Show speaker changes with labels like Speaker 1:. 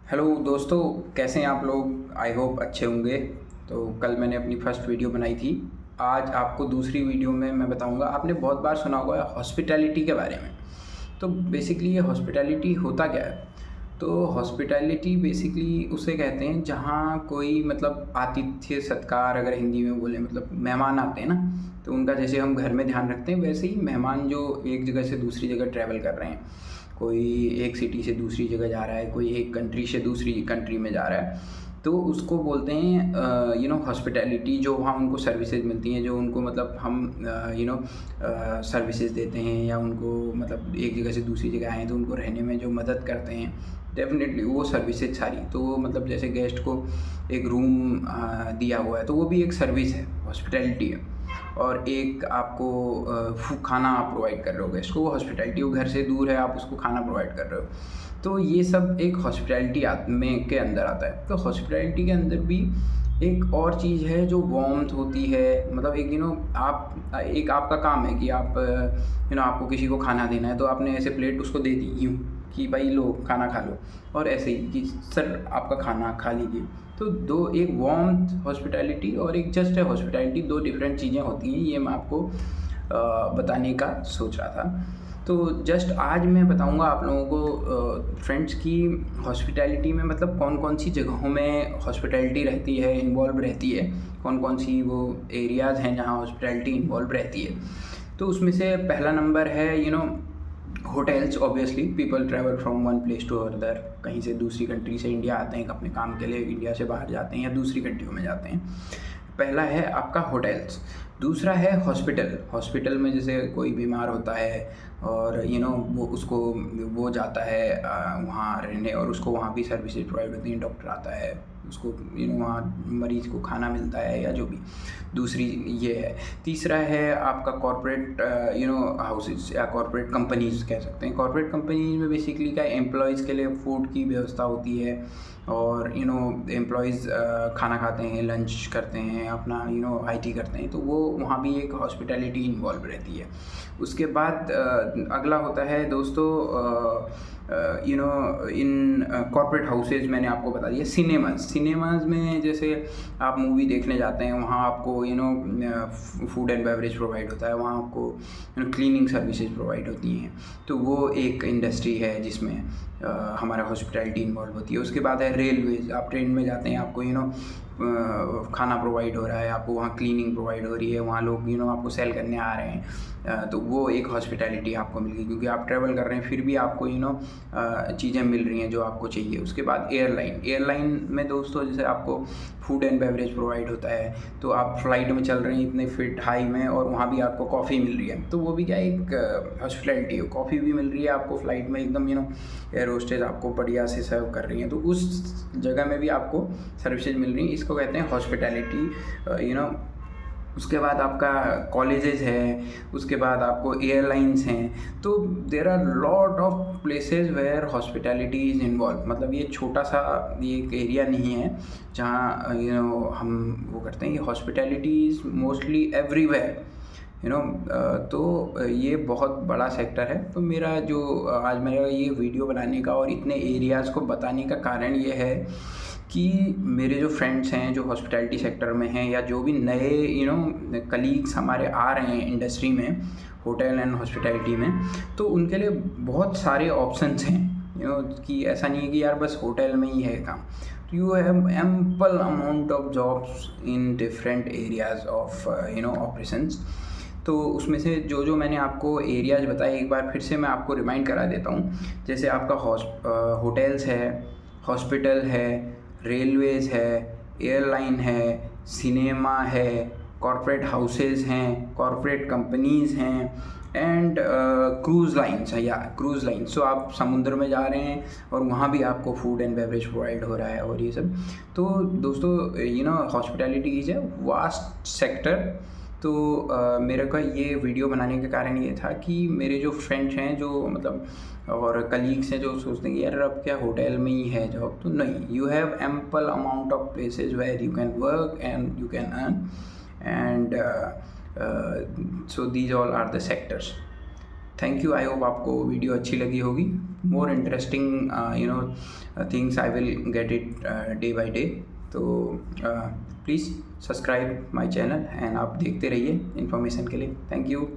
Speaker 1: Hello दोस्तों, कैसे हैं आप लोग। आई होप अच्छे होंगे। तो कल मैंने अपनी फर्स्ट वीडियो बनाई थी। आज आपको दूसरी वीडियो में मैं बताऊंगा। आपने बहुत बार सुना होगा हॉस्पिटैलिटी के बारे में। तो बेसिकली ये हॉस्पिटैलिटी होता क्या है। तो हॉस्पिटैलिटी बेसिकली उसे कहते हैं जहाँ कोई मतलब आतिथ्य सत्कार, अगर हिंदी में बोले मतलब मेहमान आते हैं ना, तो उनका जैसे हम घर में ध्यान रखते हैं वैसे ही मेहमान जो एक जगह से दूसरी जगह ट्रैवल कर रहे हैं, कोई एक सिटी से दूसरी जगह जा रहा है, कोई एक कंट्री से दूसरी कंट्री में जा रहा है, तो उसको बोलते हैं हॉस्पिटैलिटी। जो वहाँ उनको सर्विसेज मिलती हैं, जो उनको मतलब हम सर्विसेज देते हैं, या उनको मतलब एक जगह से दूसरी जगह आए तो उनको रहने में जो मदद करते हैं, डेफिनेटली वो सर्विसेज सारी। तो वो मतलब जैसे गेस्ट को एक रूम दिया हुआ है तो वो भी एक सर्विस है, हॉस्पिटैलिटी है। और एक आपको खाना आप प्रोवाइड कर रहे हो गेस्ट को, वो हॉस्पिटैलिटी। वो घर से दूर है, आप उसको खाना प्रोवाइड कर रहे हो, तो ये सब एक हॉस्पिटैलिटी में के अंदर आता है। तो हॉस्पिटैलिटी के अंदर भी एक और चीज़ है जो वार्मथ होती है। मतलब एक आप एक आपका काम है कि आप आपको किसी को खाना देना है, तो आपने ऐसे प्लेट उसको दे दी यूँ कि भाई लो खाना खा लो, और ऐसे ही कि सर आपका खाना खा लीजिए। तो दो, एक वार्मथ हॉस्पिटैलिटी और एक जस्ट है हॉस्पिटैलिटी, दो डिफरेंट चीज़ें होती हैं। ये मैं आपको बताने का सोच रहा था। तो जस्ट आज मैं बताऊंगा आप लोगों को फ्रेंड्स की हॉस्पिटैलिटी में मतलब कौन कौन सी जगहों में हॉस्पिटैलिटी रहती है, इन्वॉल्व रहती है, कौन कौन सी वो एरियाज़ हैं जहाँ हॉस्पिटैलिटी इन्वॉल्व रहती है। तो उसमें से पहला नंबर है hotels. Obviously people travel from one place to other. कहीं से दूसरी कंट्री से इंडिया आते हैं अपने काम के लिए, इंडिया से बाहर जाते हैं या दूसरी कंट्रियों में जाते हैं। पहला है आपका होटल्स। दूसरा है हॉस्पिटल। हॉस्पिटल में जैसे कोई बीमार होता है और वो उसको वो जाता है वहाँ रहने, और उसको वहाँ भी सर्विसेज प्रोवाइड होती हैं। डॉक्टर आता है, उसको वहाँ मरीज़ को खाना मिलता है या जो भी। दूसरी ये है। तीसरा है आपका कॉर्पोरेट हाउसेज या कॉर्पोरेट कंपनीज़ कह सकते हैं। कॉर्पोरेट कंपनीज में बेसिकली क्या, एम्प्लॉयज़ के लिए फ़ूड की व्यवस्था होती है, और एम्प्लॉयज़ खाना खाते हैं, लंच करते हैं, अपना आईटी करते हैं, तो वो वहाँ भी एक हॉस्पिटैलिटी इन्वॉल्व रहती है। उसके बाद अगला होता है दोस्तों इन कॉर्पोरेट हाउसेज। मैंने आपको बता दिया। सिनेमाज़ में जैसे आप मूवी देखने जाते हैं, वहाँ आपको फूड एंड बेवरेज प्रोवाइड होता है, वहाँ आपको क्लीनिंग सर्विसेज प्रोवाइड होती हैं। तो वो एक इंडस्ट्री है जिसमें हमारा हॉस्पिटैलिटी इन्वॉल्व होती है। उसके बाद है रेलवेज़। आप ट्रेन में जाते हैं, आपको खाना प्रोवाइड हो रहा है, आपको वहाँ क्लीनिंग प्रोवाइड हो रही है, वहाँ लोग आपको सेल करने आ रहे हैं, तो वो एक हॉस्पिटैलिटी आपको मिल गई, क्योंकि आप ट्रैवल कर रहे हैं फिर भी आपको चीज़ें मिल रही हैं जो आपको चाहिए। उसके बाद एयरलाइन में दोस्तों जैसे आपको फूड एंड बेवरेज प्रोवाइड होता है, तो आप फ्लाइट में चल रहे हैं इतने फीट हाई में, और वहाँ भी आपको कॉफ़ी मिल रही है, तो वो भी क्या एक हॉस्पिटैलिटी है। कॉफ़ी भी मिल रही है आपको फ्लाइट में, एकदम एयर होस्टेस आपको बढ़िया से सर्व कर रही हैं, तो उस जगह में भी आपको सर्विसेज मिल रही हैं। इसको कहते हैं हॉस्पिटैलिटी। उसके बाद आपका कॉलेजेस है, उसके बाद आपको एयरलाइंस हैं। तो there are lot of places where hospitality is involve. मतलब ये छोटा सा ये एक एरिया नहीं है जहाँ हम वो करते हैं। ये हॉस्पिटैलिटी इज़ मोस्टली एवरीवेयर तो ये बहुत बड़ा सेक्टर है। तो मेरा जो आज मेरा ये वीडियो बनाने का और इतने एरियाज़ को बताने का कारण ये है कि मेरे जो फ्रेंड्स हैं जो हॉस्पिटैलिटी सेक्टर में हैं, या जो भी नए कलीग्स हमारे आ रहे हैं इंडस्ट्री में, होटल एंड हॉस्पिटैलिटी में, तो उनके लिए बहुत सारे ऑप्शंस हैं। कि ऐसा नहीं है कि यार बस होटल में ही है काम। तो you have ample amount of jobs in different areas of operations. तो उसमें से जो मैंने आपको एरियाज बताए, एक बार फिर से मैं आपको रिमाइंड करा देता हूँ। जैसे आपका होटल्स है, हॉस्पिटल है, रेलवेज़ है, एयरलाइन है, सिनेमा है, कॉर्पोरेट हाउसेज हैं, कॉर्पोरेट कंपनीज़ हैं, एंड क्रूज़ लाइन्स है, या क्रूज़ लाइन। सो आप समुद्र में जा रहे हैं और वहाँ भी आपको फूड एंड बेवरेज प्रोवाइड हो रहा है, और ये सब। तो दोस्तों hospitality is a vast sector. तो मेरे का ये वीडियो बनाने का कारण ये था कि मेरे जो फ्रेंड्स हैं जो मतलब और कलीग्स हैं जो सोचते हैं कि यार अब क्या होटल में ही है जॉब, तो नहीं। You have ample amount of places where you can work and you can earn, and so these all are the sectors. Thank you. I hope आपको वीडियो अच्छी लगी होगी। more interesting things I will get it day by day. तो please subscribe my channel and आप देखते रहिए information के लिए. Thank you.